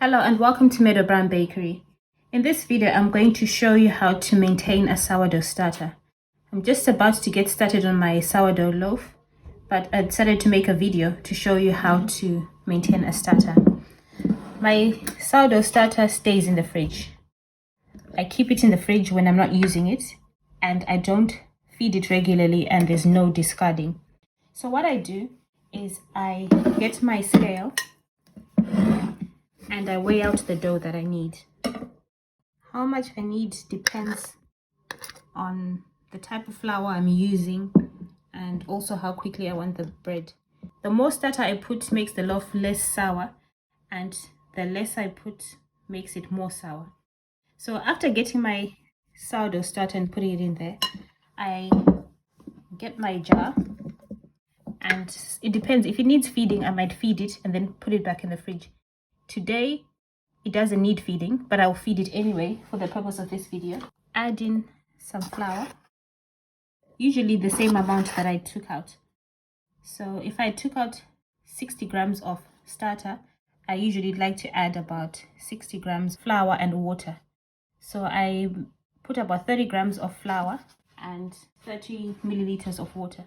Hello and welcome to Meadow Bakery. In this video, I'm going to show you how to maintain a sourdough starter. I'm just about to get started on my sourdough loaf, but I decided to make a video to show you how to maintain a starter. My sourdough starter stays in the fridge. I keep it in the fridge when I'm not using it, and I don't feed it regularly, and there's no discarding. So what I do is I get my scale and I weigh out the dough that I need. How much I need depends on the type of flour I'm using and also how quickly I want the bread. The more starter I put makes the loaf less sour, and the less I put makes it more sour. So after getting my sourdough starter and putting it in there, I get my jar, and it depends. If it needs feeding, I might feed it and then put it back in the fridge. Today, it doesn't need feeding, but I'll feed it anyway for the purpose of this video. Add in some flour, usually the same amount that I took out. So if I took out 60 grams of starter, I usually like to add about 60 grams flour and water. So I put about 30 grams of flour and 30 milliliters of water,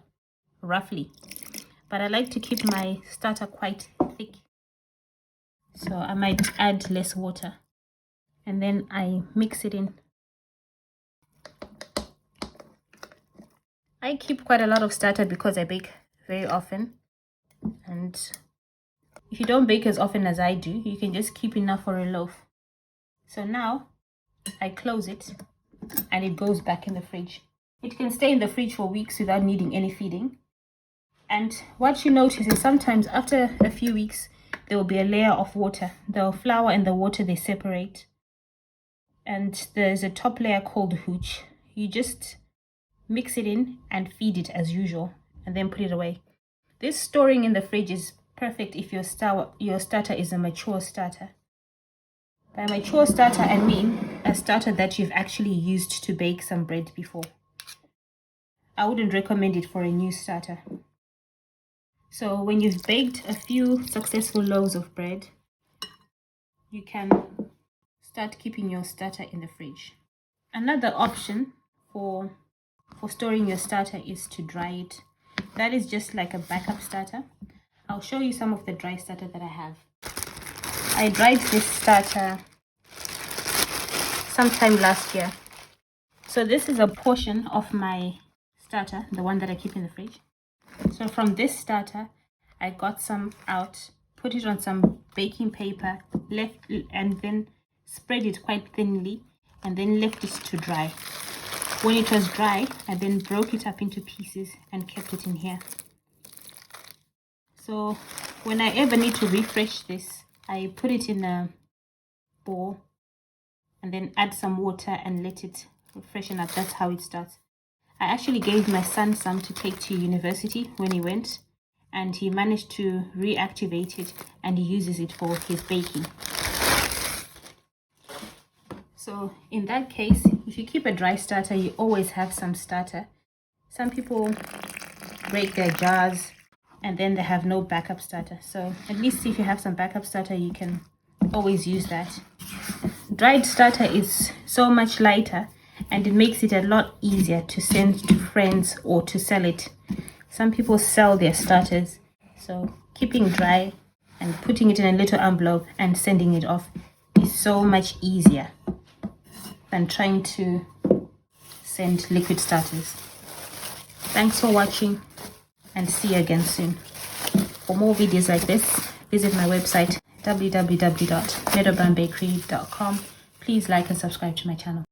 roughly. But I like to keep my starter quite thick, so I might add less water, and then I mix it in. I keep quite a lot of starter because I bake very often, and if you don't bake as often as I do, you can just keep enough for a loaf. So now I close it and it goes back in the fridge. It can stay in the fridge for weeks without needing any feeding. And what you notice is sometimes after a few weeks, there will be a layer of water. The flour and the water, they separate. And there's a top layer called hooch. You just mix it in and feed it as usual, and then put it away. This storing in the fridge is perfect if your starter is a mature starter. By mature starter, I mean a starter that you've actually used to bake some bread before. I wouldn't recommend it for a new starter. So when you've baked a few successful loaves of bread, you can start keeping your starter in the fridge. Another option for storing your starter is to dry it. That is just like a backup starter. I'll show you some of the dry starter that I have. I dried this starter sometime last year. So this is a portion of my starter, the one that I keep in the fridge. So from this starter, I got some out, put it on some baking paper, and then spread it quite thinly, and then left it to dry. When it was dry, I then broke it up into pieces and kept it in here. So when I ever need to refresh this, I put it in a bowl and then add some water and let it freshen up. That's how it starts. I actually gave my son some to take to university when he went, and he managed to reactivate it, and he uses it for his baking. So in that case, if you keep a dry starter, you always have some starter. Some people break their jars and then they have no backup starter. So at least if you have some backup starter, you can always use that. Dried starter is so much lighter, and it makes it a lot easier to send to friends or to sell it. Some people sell their starters, so keeping dry and putting it in a little envelope and sending it off is so much easier than trying to send liquid starters. Thanks for watching, and see you again soon. For more videos like this, visit my website www.meadowbakery.com. Please like and subscribe to my channel.